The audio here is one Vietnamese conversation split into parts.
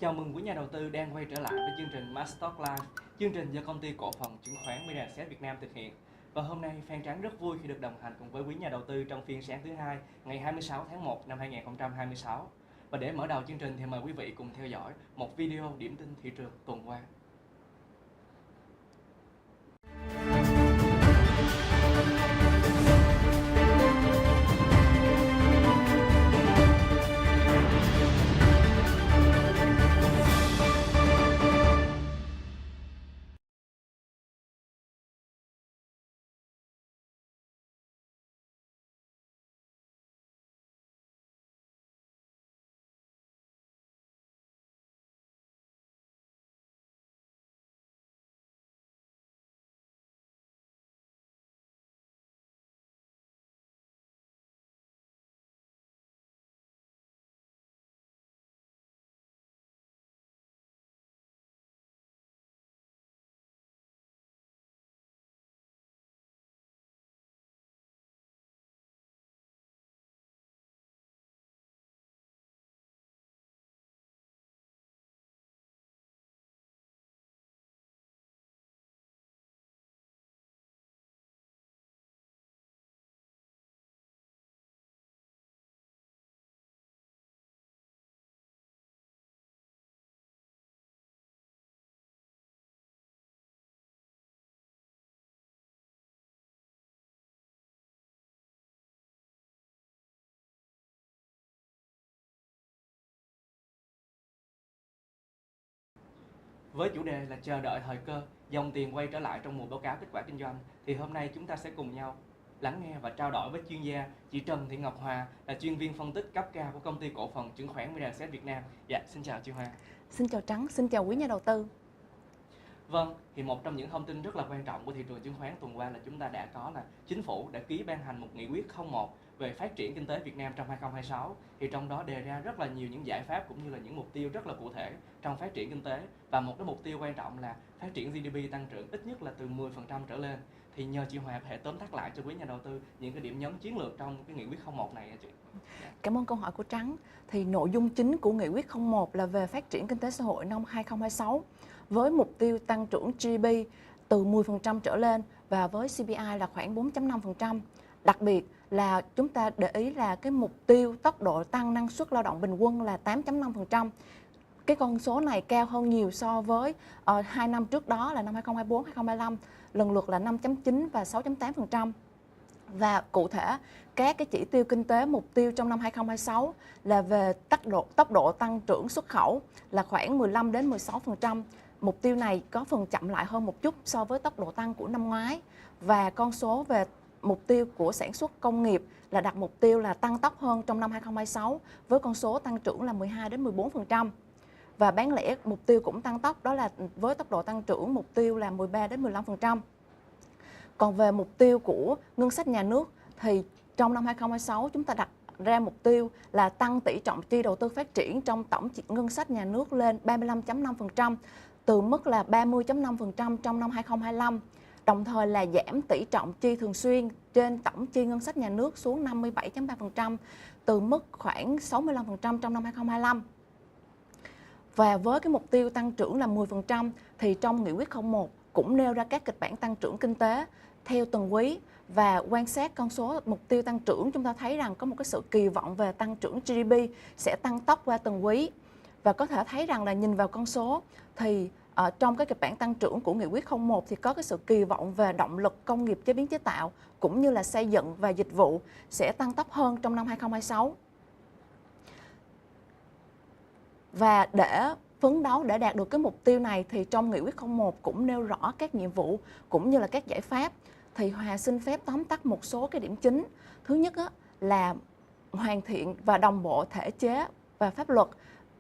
Chào mừng quý nhà đầu tư đang quay trở lại với chương trình Mastock Live, chương trình do công ty cổ phần chứng khoán Mirasset Việt Nam thực hiện. Và hôm nay Phan Trắng rất vui khi được đồng hành cùng với quý nhà đầu tư trong phiên sáng thứ hai ngày 26 tháng 1 năm 2026. Và để mở đầu chương trình thì mời quý vị cùng theo dõi một video điểm tin thị trường tuần qua. Với chủ đề là chờ đợi thời cơ, dòng tiền quay trở lại trong mùa báo cáo kết quả kinh doanh, thì hôm nay chúng ta sẽ cùng nhau lắng nghe và trao đổi với chuyên gia chị Trần Thị Ngọc Hòa, là chuyên viên phân tích cấp cao của công ty cổ phần chứng khoán Mirasset Việt Nam. Dạ, xin chào chị Hòa. Xin chào Trắng, xin chào quý nhà đầu tư. Vâng, thì một trong những thông tin rất là quan trọng của thị trường chứng khoán tuần qua là chúng ta đã có là chính phủ đã ký ban hành một nghị quyết 01 về phát triển kinh tế Việt Nam trong 2026. Thì trong đó đề ra rất là nhiều những giải pháp cũng như là những mục tiêu rất là cụ thể trong phát triển kinh tế, và một cái mục tiêu quan trọng là phát triển GDP tăng trưởng ít nhất là từ 10% trở lên. Thì nhờ chị Hòa có thể tóm tắt lại cho quý nhà đầu tư những cái điểm nhấn chiến lược trong cái nghị quyết 01 này chị. Cảm ơn câu hỏi của Trắng. Thì nội dung chính của nghị quyết 01 là về phát triển kinh tế xã hội năm 2026 với mục tiêu tăng trưởng GDP từ 10% trở lên và với CPI là khoảng 4.5%. Đặc biệt là chúng ta để ý là cái mục tiêu tốc độ tăng năng suất lao động bình quân là 8.5%. Cái con số này cao hơn nhiều so với 2 năm trước đó là năm 2024-2025, lần lượt là 5.9 và 6.8%. Và cụ thể, các cái chỉ tiêu kinh tế mục tiêu trong năm 2026 là về tốc độ tăng trưởng xuất khẩu là khoảng 15 đến 16%. Mục tiêu này có phần chậm lại hơn một chút so với tốc độ tăng của năm ngoái. Và con số về mục tiêu của sản xuất công nghiệp là đặt mục tiêu là tăng tốc hơn trong năm 2026 với con số tăng trưởng là 12 đến 14%. Và bán lẻ mục tiêu cũng tăng tốc, đó là với tốc độ tăng trưởng mục tiêu là 13 đến 15%. Còn về mục tiêu của ngân sách nhà nước thì trong năm 2026 chúng ta đặt ra mục tiêu là tăng tỷ trọng chi đầu tư phát triển trong tổng ngân sách nhà nước lên 35.5% từ mức là 30.5% trong năm 2025. Đồng thời là giảm tỷ trọng chi thường xuyên trên tổng chi ngân sách nhà nước xuống 57.3% từ mức khoảng 65% trong năm 2025. Và với cái mục tiêu tăng trưởng là 10% thì trong nghị quyết 01 cũng nêu ra các kịch bản tăng trưởng kinh tế theo từng quý, và quan sát con số mục tiêu tăng trưởng chúng ta thấy rằng có một cái sự kỳ vọng về tăng trưởng GDP sẽ tăng tốc qua từng quý. Và có thể thấy rằng là nhìn vào con số thì trong cái kịch bản tăng trưởng của nghị quyết 01 thì có cái sự kỳ vọng về động lực công nghiệp chế biến chế tạo cũng như là xây dựng và dịch vụ sẽ tăng tốc hơn trong năm 2026. Và để phấn đấu để đạt được cái mục tiêu này thì trong nghị quyết 01 cũng nêu rõ các nhiệm vụ cũng như là các giải pháp. Thì Hòa xin phép tóm tắt một số cái điểm chính. Thứ nhất là hoàn thiện và đồng bộ thể chế và pháp luật.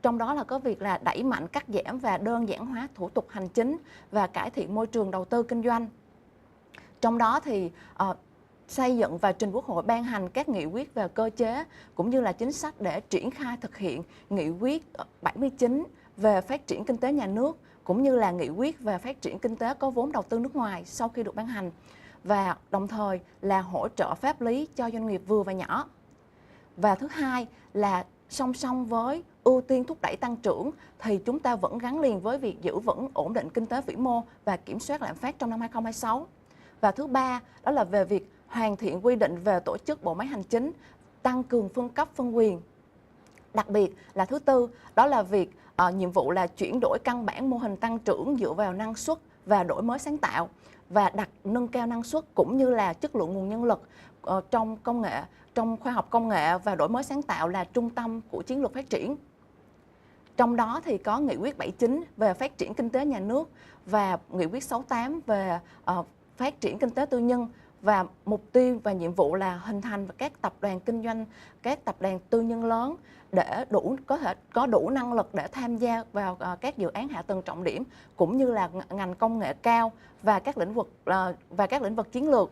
Trong đó là có việc là đẩy mạnh cắt giảm và đơn giản hóa thủ tục hành chính và cải thiện môi trường đầu tư kinh doanh. Trong đó thì xây dựng và trình Quốc hội ban hành các nghị quyết về cơ chế cũng như là chính sách để triển khai thực hiện nghị quyết 79 về phát triển kinh tế nhà nước cũng như là nghị quyết về phát triển kinh tế có vốn đầu tư nước ngoài sau khi được ban hành, và đồng thời là hỗ trợ pháp lý cho doanh nghiệp vừa và nhỏ. Và thứ hai là song song với ưu tiên thúc đẩy tăng trưởng thì chúng ta vẫn gắn liền với việc giữ vững ổn định kinh tế vĩ mô và kiểm soát lạm phát trong năm 2026. Và thứ ba, đó là về việc hoàn thiện quy định về tổ chức bộ máy hành chính, tăng cường phân cấp phân quyền. Đặc biệt là thứ tư, đó là việc nhiệm vụ là chuyển đổi căn bản mô hình tăng trưởng dựa vào năng suất và đổi mới sáng tạo, và nâng cao năng suất cũng như là chất lượng nguồn nhân lực trong công nghệ, trong khoa học công nghệ và đổi mới sáng tạo là trung tâm của chiến lược phát triển. Trong đó thì có nghị quyết 79 về phát triển kinh tế nhà nước và nghị quyết 68 về phát triển kinh tế tư nhân, và mục tiêu và nhiệm vụ là hình thành các tập đoàn kinh doanh, các tập đoàn tư nhân lớn để có đủ năng lực để tham gia vào các dự án hạ tầng trọng điểm cũng như là ngành công nghệ cao và các lĩnh vực chiến lược,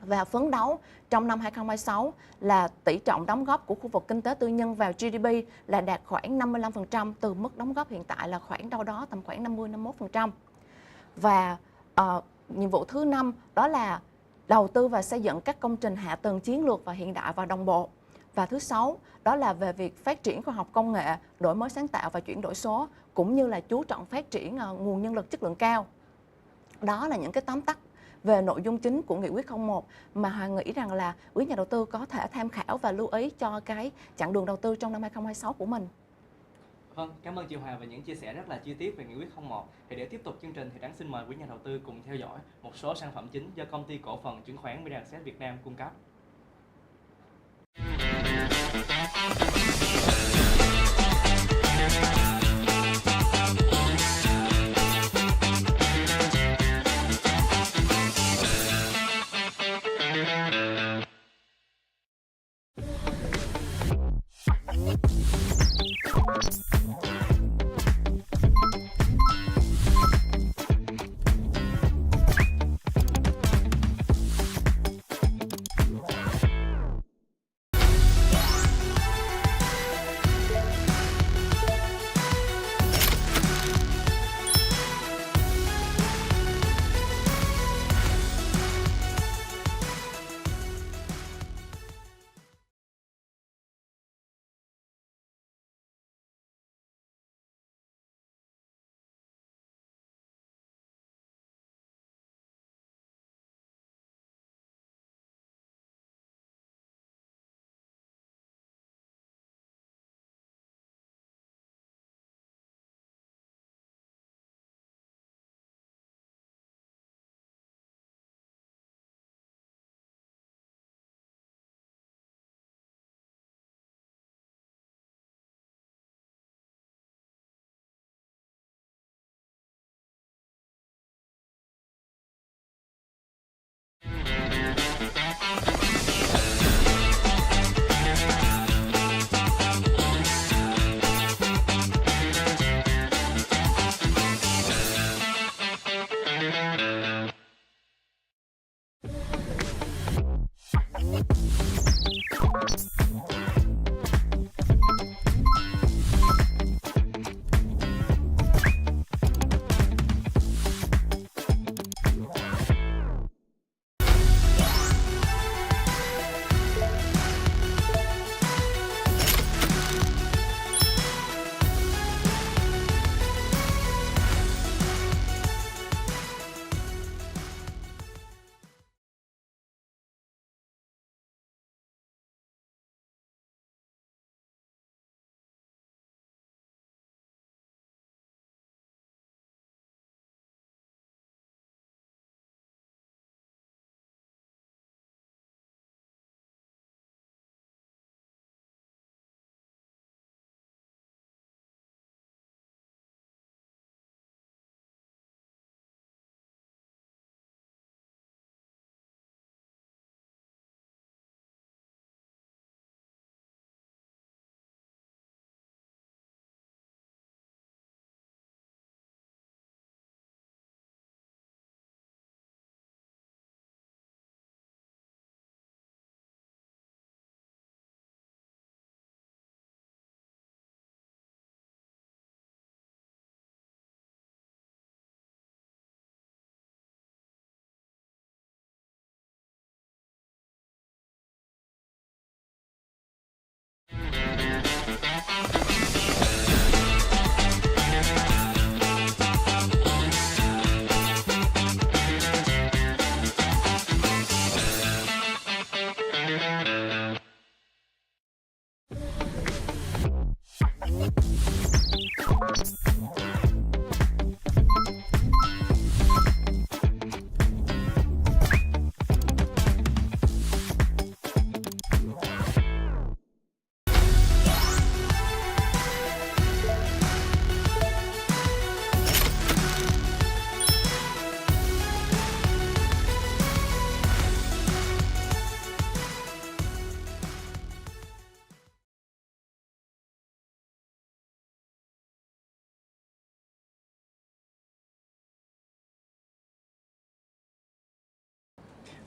và phấn đấu trong năm 2026 là tỷ trọng đóng góp của khu vực kinh tế tư nhân vào GDP là đạt khoảng 55% từ mức đóng góp hiện tại là khoảng đâu đó tầm khoảng 50-51%. Và nhiệm vụ thứ 5 đó là đầu tư và xây dựng các công trình hạ tầng chiến lược và hiện đại và đồng bộ. Và thứ 6 đó là về việc phát triển khoa học công nghệ, đổi mới sáng tạo và chuyển đổi số, cũng như là chú trọng phát triển nguồn nhân lực chất lượng cao. Đó là những cái tóm tắt về nội dung chính của nghị quyết 01 mà Hoàng nghĩ rằng là quý nhà đầu tư có thể tham khảo và lưu ý cho cái chặng đường đầu tư trong năm 2026 của mình. Vâng, cảm ơn chị Hòa về những chia sẻ rất là chi tiết về nghị quyết 01. Thì để tiếp tục chương trình thì Đáng xin mời quý nhà đầu tư cùng theo dõi một số sản phẩm chính do công ty cổ phần chứng khoán Mirabaud Việt Nam cung cấp.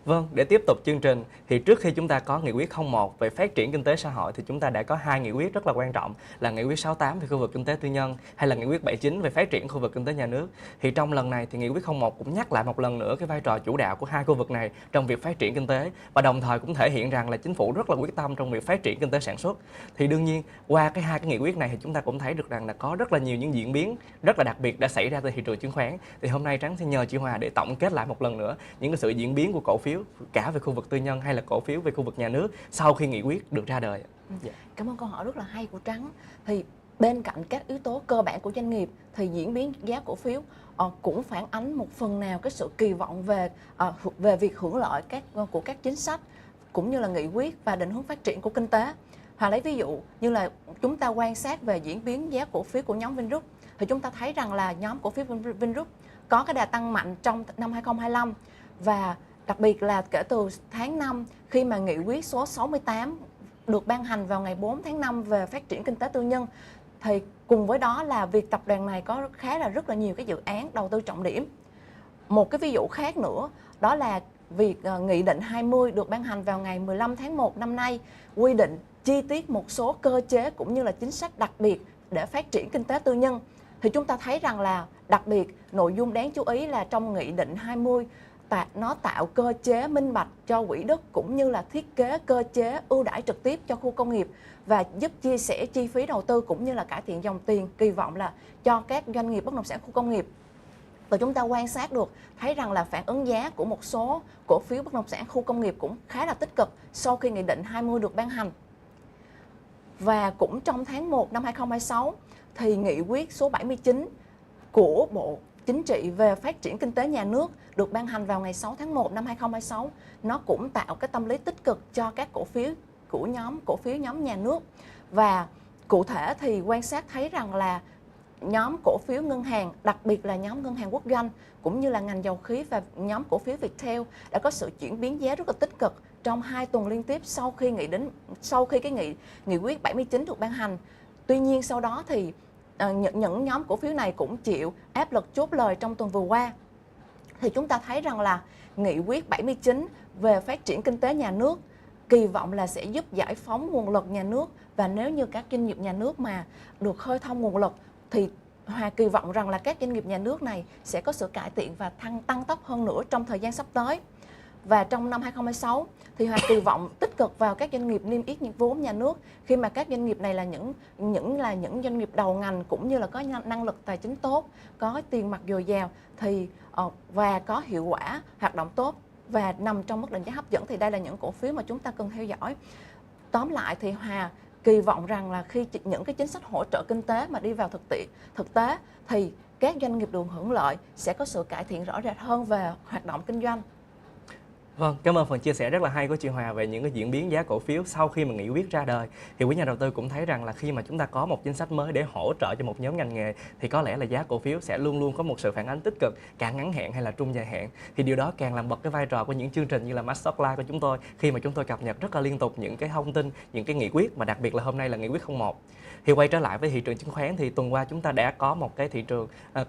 Vâng, để tiếp tục chương trình thì trước khi chúng ta có nghị quyết 01 về phát triển kinh tế xã hội thì chúng ta đã có hai nghị quyết rất là quan trọng là nghị quyết 68 về khu vực kinh tế tư nhân hay là nghị quyết 79 về phát triển khu vực kinh tế nhà nước. Thì trong lần này thì nghị quyết 01 cũng nhắc lại một lần nữa cái vai trò chủ đạo của hai khu vực này trong việc phát triển kinh tế và đồng thời cũng thể hiện rằng là chính phủ rất là quyết tâm trong việc phát triển kinh tế sản xuất. Thì đương nhiên qua hai cái nghị quyết này thì chúng ta cũng thấy được rằng là có rất là nhiều những diễn biến rất là đặc biệt đã xảy ra tại thị trường chứng khoán. Thì hôm nay Trắng sẽ nhờ chị Hòa để tổng kết lại một lần nữa những cái sự diễn biến của cổ phiếu cả về khu vực tư nhân hay là cổ phiếu về khu vực nhà nước sau khi nghị quyết được ra đời. Cảm ơn câu hỏi rất là hay của Trắng. Thì bên cạnh các yếu tố cơ bản của doanh nghiệp thì diễn biến giá cổ phiếu cũng phản ánh một phần nào cái sự kỳ vọng về việc hưởng lợi của các chính sách cũng như là nghị quyết và định hướng phát triển của kinh tế. Hoặc lấy ví dụ như là chúng ta quan sát về diễn biến giá cổ phiếu của nhóm Vingroup thì chúng ta thấy rằng là nhóm cổ phiếu Vingroup có cái đà tăng mạnh trong năm 2025 và đặc biệt là kể từ tháng 5 khi mà nghị quyết số 68 được ban hành vào ngày 4 tháng 5 về phát triển kinh tế tư nhân thì cùng với đó là việc tập đoàn này có rất là nhiều cái dự án đầu tư trọng điểm. Một cái ví dụ khác nữa đó là việc Nghị định 20 được ban hành vào ngày 15 tháng 1 năm nay quy định chi tiết một số cơ chế cũng như là chính sách đặc biệt để phát triển kinh tế tư nhân. Thì chúng ta thấy rằng là đặc biệt nội dung đáng chú ý là trong Nghị định 20 nó tạo cơ chế minh bạch cho quỹ đất cũng như là thiết kế cơ chế ưu đãi trực tiếp cho khu công nghiệp và giúp chia sẻ chi phí đầu tư cũng như là cải thiện dòng tiền, kỳ vọng là cho các doanh nghiệp bất động sản khu công nghiệp. Và chúng ta quan sát được thấy rằng là phản ứng giá của một số cổ phiếu bất động sản khu công nghiệp cũng khá là tích cực sau khi Nghị định 20 được ban hành. Và cũng trong tháng 1 năm 2026 thì nghị quyết số 79 của Bộ Chính trị về phát triển kinh tế nhà nước được ban hành vào ngày 6 tháng 1 năm 2026, nó cũng tạo cái tâm lý tích cực cho các cổ phiếu của nhóm nhà nước. Và cụ thể thì quan sát thấy rằng là nhóm cổ phiếu ngân hàng, đặc biệt là nhóm ngân hàng quốc doanh cũng như là ngành dầu khí và nhóm cổ phiếu Viettel đã có sự chuyển biến giá rất là tích cực trong 2 tuần liên tiếp sau khi cái nghị quyết 79 được ban hành. Tuy nhiên sau đó thì những nhóm cổ phiếu này cũng chịu áp lực chốt lời trong tuần vừa qua. Thì chúng ta thấy rằng là nghị quyết 79 về phát triển kinh tế nhà nước kỳ vọng là sẽ giúp giải phóng nguồn lực nhà nước, và nếu như các doanh nghiệp nhà nước mà được khơi thông nguồn lực thì Hòa kỳ vọng rằng là các doanh nghiệp nhà nước này sẽ có sự cải thiện và tăng tốc hơn nữa trong thời gian sắp tới. Và trong năm 2026 thì Hòa kỳ vọng tích cực vào các doanh nghiệp niêm yết vốn nhà nước, khi mà các doanh nghiệp này là những doanh nghiệp đầu ngành cũng như là có năng lực tài chính tốt, có tiền mặt dồi dào thì và có hiệu quả hoạt động tốt và nằm trong mức định giá hấp dẫn, thì đây là những cổ phiếu mà chúng ta cần theo dõi. Tóm lại thì Hòa kỳ vọng rằng là khi những cái chính sách hỗ trợ kinh tế mà đi vào thực tế thì các doanh nghiệp được hưởng lợi sẽ có sự cải thiện rõ rệt hơn về hoạt động kinh doanh. Vâng, cảm ơn phần chia sẻ rất là hay của chị Hòa về những cái diễn biến giá cổ phiếu sau khi mà nghị quyết ra đời. Thì quý nhà đầu tư cũng thấy rằng là khi mà chúng ta có một chính sách mới để hỗ trợ cho một nhóm ngành nghề thì có lẽ là giá cổ phiếu sẽ luôn luôn có một sự phản ánh tích cực, cả ngắn hạn hay là trung dài hạn. Thì điều đó càng làm bật cái vai trò của những chương trình như là Master Live của chúng tôi, khi mà chúng tôi cập nhật rất là liên tục những cái thông tin, những cái nghị quyết, mà đặc biệt là hôm nay là nghị quyết 01. Thì quay trở lại với thị trường chứng khoán thì tuần qua chúng ta đã có một cái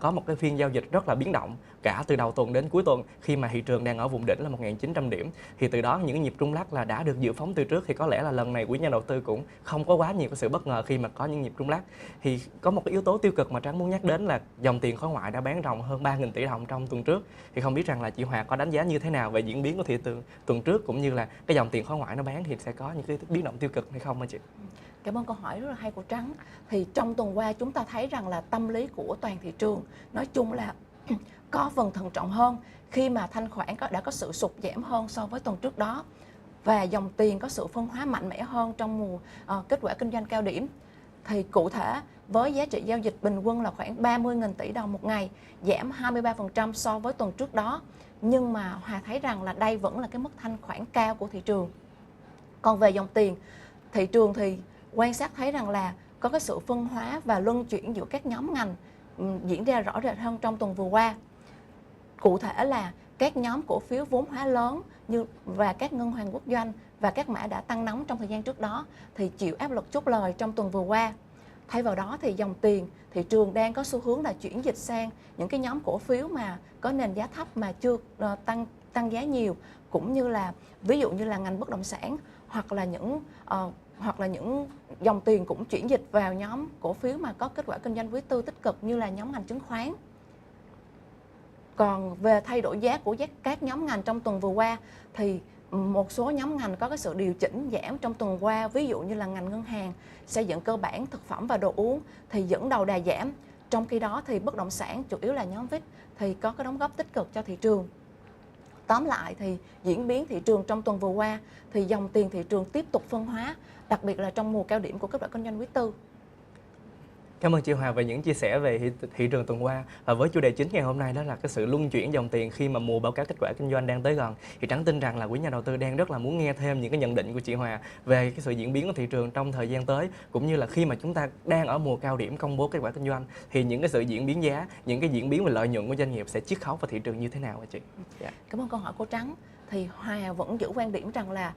có một cái phiên giao dịch rất là biến động cả từ đầu tuần đến cuối tuần, khi mà thị trường đang ở vùng đỉnh là 1.900 điểm. Thì từ đó những nhịp rung lắc là đã được dự phóng từ trước, thì có lẽ là lần này quý nhà đầu tư cũng không có quá nhiều cái sự bất ngờ khi mà có những nhịp rung lắc. Thì có một cái yếu tố tiêu cực mà Trắng muốn nhắc đến là dòng tiền khối ngoại đã bán ròng hơn 3.000 tỷ đồng trong tuần trước. Thì không biết rằng là chị Hòa có đánh giá như thế nào về diễn biến của thị trường tuần trước, cũng như là cái dòng tiền khối ngoại nó bán thì sẽ có những cái biến động tiêu cực hay không hả chị? Cảm ơn câu hỏi rất là hay của Trắng. Thì trong tuần qua chúng ta thấy rằng là tâm lý của toàn thị trường nói chung là có phần thận trọng hơn khi mà thanh khoản đã có sự sụt giảm hơn so với tuần trước đó, và dòng tiền có sự phân hóa mạnh mẽ hơn trong mùa kết quả kinh doanh cao điểm. Thì cụ thể với giá trị giao dịch bình quân là khoảng 30.000 tỷ đồng một ngày, giảm 23% so với tuần trước đó. Nhưng mà Hòa thấy rằng là đây vẫn là cái mức thanh khoản cao của thị trường. Còn về dòng tiền, thị trường thì quan sát thấy rằng là có cái sự phân hóa và luân chuyển giữa các nhóm ngành diễn ra rõ rệt hơn trong tuần vừa qua. Cụ thể là các nhóm cổ phiếu vốn hóa lớn và các ngân hàng quốc doanh và các mã đã tăng nóng trong thời gian trước đó thì chịu áp lực chốt lời trong tuần vừa qua. Thay vào đó thì dòng tiền thị trường đang có xu hướng là chuyển dịch sang những cái nhóm cổ phiếu mà có nền giá thấp mà chưa tăng giá nhiều, cũng như là ví dụ như là ngành bất động sản, hoặc là những dòng tiền cũng chuyển dịch vào nhóm cổ phiếu mà có kết quả kinh doanh quý tư tích cực như là nhóm ngành chứng khoán. Còn về thay đổi giá của các nhóm ngành trong tuần vừa qua thì một số nhóm ngành có cái sự điều chỉnh giảm trong tuần qua, ví dụ như là ngành ngân hàng, xây dựng cơ bản, thực phẩm và đồ uống thì dẫn đầu đà giảm. Trong khi đó thì bất động sản, chủ yếu là nhóm VIX, thì có cái đóng góp tích cực cho thị trường. Tóm lại thì diễn biến thị trường trong tuần vừa qua thì dòng tiền thị trường tiếp tục phân hóa, đặc biệt là trong mùa cao điểm của kết quả kinh doanh quý tư. Cảm ơn chị Hòa về những chia sẻ về thị trường tuần qua. Và với chủ đề chính ngày hôm nay đó là cái sự luân chuyển dòng tiền khi mà mùa báo cáo kết quả kinh doanh đang tới gần, thì Trắng tin rằng là quý nhà đầu tư đang rất là muốn nghe thêm những cái nhận định của chị Hòa về cái sự diễn biến của thị trường trong thời gian tới, cũng như là khi mà chúng ta đang ở mùa cao điểm công bố kết quả kinh doanh thì những cái sự diễn biến giá, những cái diễn biến về lợi nhuận của doanh nghiệp sẽ chiết khấu vào thị trường như thế nào hả chị? Cảm ơn câu hỏi của Trắng. Thì Hòa vẫn giữ quan điểm rằng là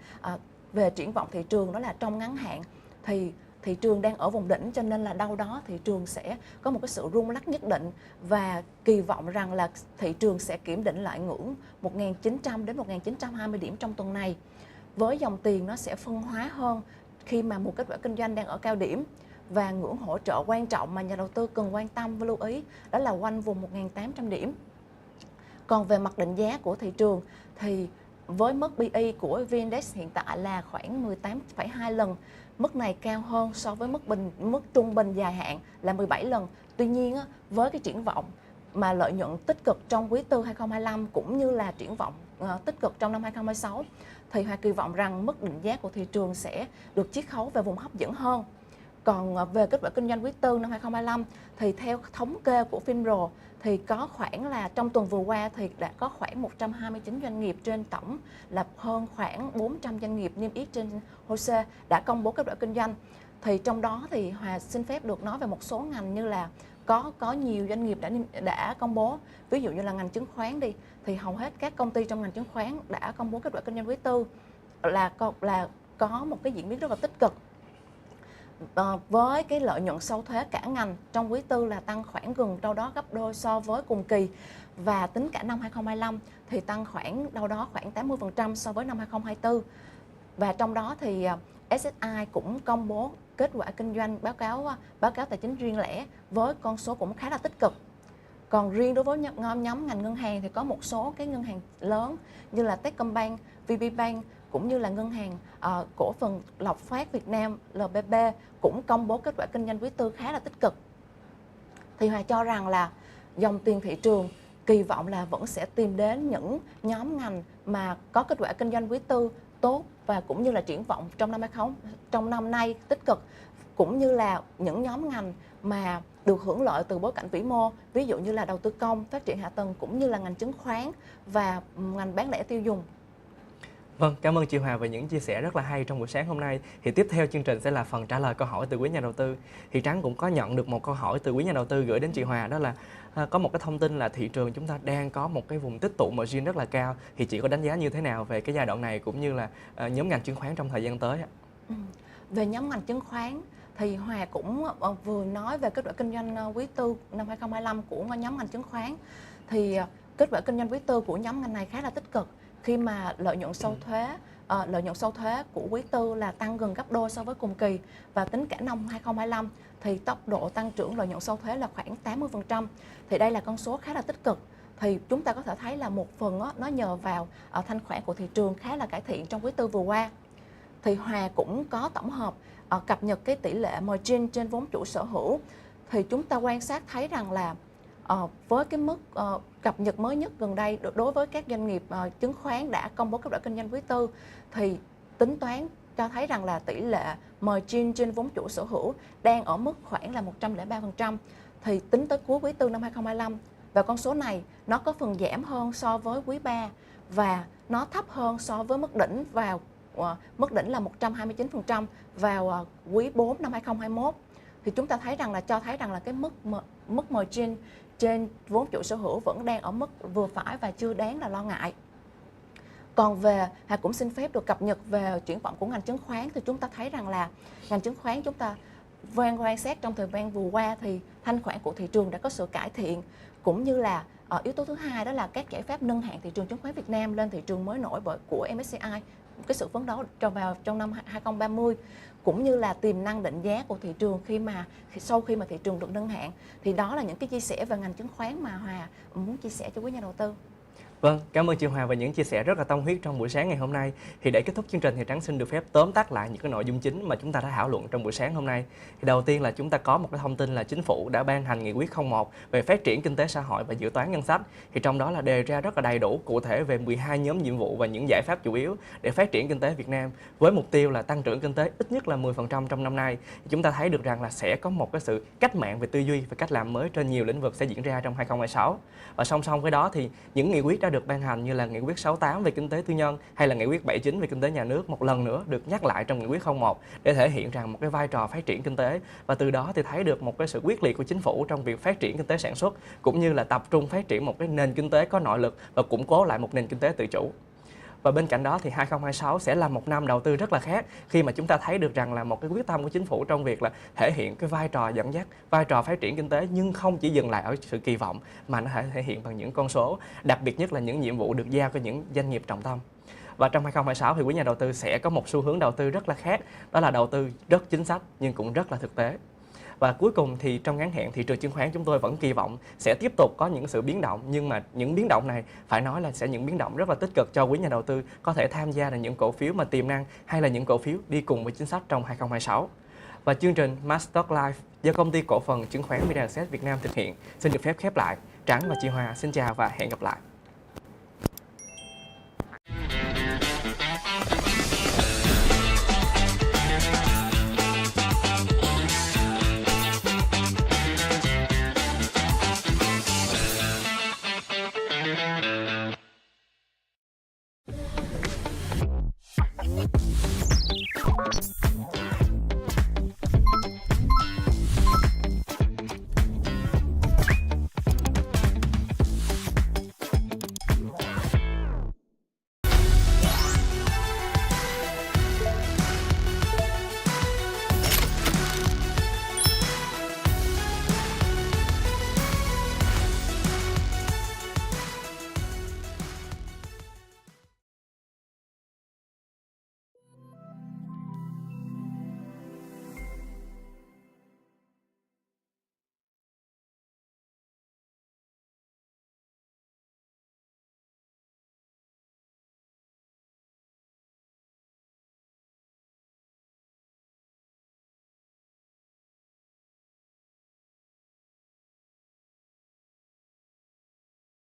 về triển vọng thị trường đó là trong ngắn hạn thì thị trường đang ở vùng đỉnh, cho nên là đâu đó thị trường sẽ có một cái sự rung lắc nhất định, và kỳ vọng rằng là thị trường sẽ kiểm định lại ngưỡng 1.900 đến 1.920 điểm trong tuần này. Với dòng tiền nó sẽ phân hóa hơn khi mà một kết quả kinh doanh đang ở cao điểm, và ngưỡng hỗ trợ quan trọng mà nhà đầu tư cần quan tâm và lưu ý đó là quanh vùng 1.800 điểm. Còn về mặt định giá của thị trường thì với mức PE của VN-Index hiện tại là khoảng 18,2 lần. Mức này cao hơn so với mức trung bình dài hạn là 17 lần. Tuy nhiên với cái triển vọng mà lợi nhuận tích cực trong quý tư 2025 cũng như là triển vọng tích cực trong năm 2026 thì Hòa kỳ vọng rằng mức định giá của thị trường sẽ được chiết khấu về vùng hấp dẫn hơn. Còn về kết quả kinh doanh quý tư năm 2025 thì theo thống kê của Finpro thì có khoảng là trong tuần vừa qua thì đã có khoảng 129 doanh nghiệp trên tổng là hơn khoảng 400 doanh nghiệp niêm yết trên HOSE đã công bố kết quả kinh doanh. Thì trong đó thì Hòa xin phép được nói về một số ngành như là có nhiều doanh nghiệp đã công bố, ví dụ như là ngành chứng khoán đi, thì hầu hết các công ty trong ngành chứng khoán đã công bố kết quả kinh doanh quý tư là có một cái diễn biến rất là tích cực. Với cái lợi nhuận sau thuế cả ngành trong quý tư là tăng khoảng gần đâu đó gấp đôi so với cùng kỳ, và tính cả năm 2025 thì tăng khoảng đâu đó khoảng 80% so với năm 2024. Và trong đó thì SSI cũng công bố kết quả kinh doanh báo cáo tài chính riêng lẻ với con số cũng khá là tích cực. Còn riêng đối với nhóm ngành ngân hàng thì có một số cái ngân hàng lớn như là Techcombank, VPBank cũng như là ngân hàng cổ phần Lộc Phát Việt Nam LPB cũng công bố kết quả kinh doanh quý tư khá là tích cực. Thì Hòa cho rằng là dòng tiền thị trường kỳ vọng là vẫn sẽ tìm đến những nhóm ngành mà có kết quả kinh doanh quý tư tốt và cũng như là triển vọng trong năm nay tích cực, cũng như là những nhóm ngành mà được hưởng lợi từ bối cảnh vĩ mô, ví dụ như là đầu tư công, phát triển hạ tầng cũng như là ngành chứng khoán và ngành bán lẻ tiêu dùng. Vâng, cảm ơn chị Hòa về những chia sẻ rất là hay trong buổi sáng hôm nay. Thì tiếp theo chương trình sẽ là phần trả lời câu hỏi từ quý nhà đầu tư. Thì Trắng cũng có nhận được một câu hỏi từ quý nhà đầu tư gửi đến chị Hòa, đó là có một cái thông tin là thị trường chúng ta đang có một cái vùng tích tụ margin rất là cao. Thì chị có đánh giá như thế nào về cái giai đoạn này cũng như là nhóm ngành chứng khoán trong thời gian tới ạ? Về nhóm ngành chứng khoán thì Hòa cũng vừa nói về kết quả kinh doanh quý tư năm 2025 của nhóm ngành chứng khoán. Thì kết quả kinh doanh quý tư của nhóm ngành này khá là tích cực khi mà lợi nhuận sau thuế của quý tư là tăng gần gấp đôi so với cùng kỳ, và tính cả năm 2025 thì tốc độ tăng trưởng lợi nhuận sau thuế là khoảng 80%. Thì đây là con số khá là tích cực. Thì chúng ta có thể thấy là một phần nó nhờ vào thanh khoản của thị trường khá là cải thiện trong quý tư vừa qua. Thì Hòa cũng có tổng hợp cập nhật cái tỷ lệ margin trên vốn chủ sở hữu, thì chúng ta quan sát thấy rằng là với cái mức cập nhật mới nhất gần đây đối với các doanh nghiệp chứng khoán đã công bố kết quả kinh doanh quý tư thì tính toán cho thấy rằng là tỷ lệ margin trên vốn chủ sở hữu đang ở mức khoảng là 103%. Thì tính tới cuối quý 4 năm 2025, và con số này nó có phần giảm hơn so với quý 3 và nó thấp hơn so với mức đỉnh là 129% vào quý 4 năm 2021. Thì chúng ta thấy rằng là cái mức margin trên vốn chủ sở hữu vẫn đang ở mức vừa phải và chưa đáng là lo ngại. Còn Hà cũng xin phép được cập nhật về triển vọng của ngành chứng khoán. Thì chúng ta thấy rằng là ngành chứng khoán chúng ta quan sát trong thời gian vừa qua thì thanh khoản của thị trường đã có sự cải thiện, cũng như là yếu tố thứ hai đó là các giải pháp nâng hạng thị trường chứng khoán Việt Nam lên thị trường mới nổi của MSCI, cái sự phấn đấu vào trong năm 2030, cũng như là tiềm năng định giá của thị trường sau khi mà thị trường được nâng hạng. Thì đó là những cái chia sẻ về ngành chứng khoán mà Hòa muốn chia sẻ cho quý nhà đầu tư. Vâng, cảm ơn chị Hòa về những chia sẻ rất là tâm huyết trong buổi sáng ngày hôm nay. Thì để kết thúc chương trình thì Trắng xin được phép tóm tắt lại những cái nội dung chính mà chúng ta đã thảo luận trong buổi sáng hôm nay. Thì đầu tiên là chúng ta có một cái thông tin là chính phủ đã ban hành nghị quyết 01 về phát triển kinh tế xã hội và dự toán ngân sách. Thì trong đó là đề ra rất là đầy đủ cụ thể về 12 nhóm nhiệm vụ và những giải pháp chủ yếu để phát triển kinh tế Việt Nam, với mục tiêu là tăng trưởng kinh tế ít nhất là 10% trong năm nay. Thì chúng ta thấy được rằng là sẽ có một cái sự cách mạng về tư duy và cách làm mới trên nhiều lĩnh vực sẽ diễn ra trong 2026. Và song song với đó thì những nghị quyết đã được ban hành như là nghị quyết 68 về kinh tế tư nhân hay là nghị quyết 79 về kinh tế nhà nước một lần nữa được nhắc lại trong nghị quyết 01 để thể hiện rằng một cái vai trò phát triển kinh tế, và từ đó thì thấy được một cái sự quyết liệt của chính phủ trong việc phát triển kinh tế sản xuất, cũng như là tập trung phát triển một cái nền kinh tế có nội lực và củng cố lại một nền kinh tế tự chủ. Và bên cạnh đó thì 2026 sẽ là một năm đầu tư rất là khác, khi mà chúng ta thấy được rằng là một cái quyết tâm của chính phủ trong việc là thể hiện cái vai trò dẫn dắt, vai trò phát triển kinh tế, nhưng không chỉ dừng lại ở sự kỳ vọng mà nó thể hiện bằng những con số, đặc biệt nhất là những nhiệm vụ được giao cho những doanh nghiệp trọng tâm. Và trong 2026 thì quý nhà đầu tư sẽ có một xu hướng đầu tư rất là khác, đó là đầu tư rất chính sách nhưng cũng rất là thực tế. Và cuối cùng thì trong ngắn hạn, thị trường chứng khoán chúng tôi vẫn kỳ vọng sẽ tiếp tục có những sự biến động, nhưng mà những biến động này phải nói là sẽ những biến động rất là tích cực cho quý nhà đầu tư có thể tham gia là những cổ phiếu mà tiềm năng hay là những cổ phiếu đi cùng với chính sách trong 2026. Và chương trình Mastock Live do công ty cổ phần chứng khoán Miraset Việt Nam thực hiện xin được phép khép lại. Trắng và chị Hòa xin chào và hẹn gặp lại.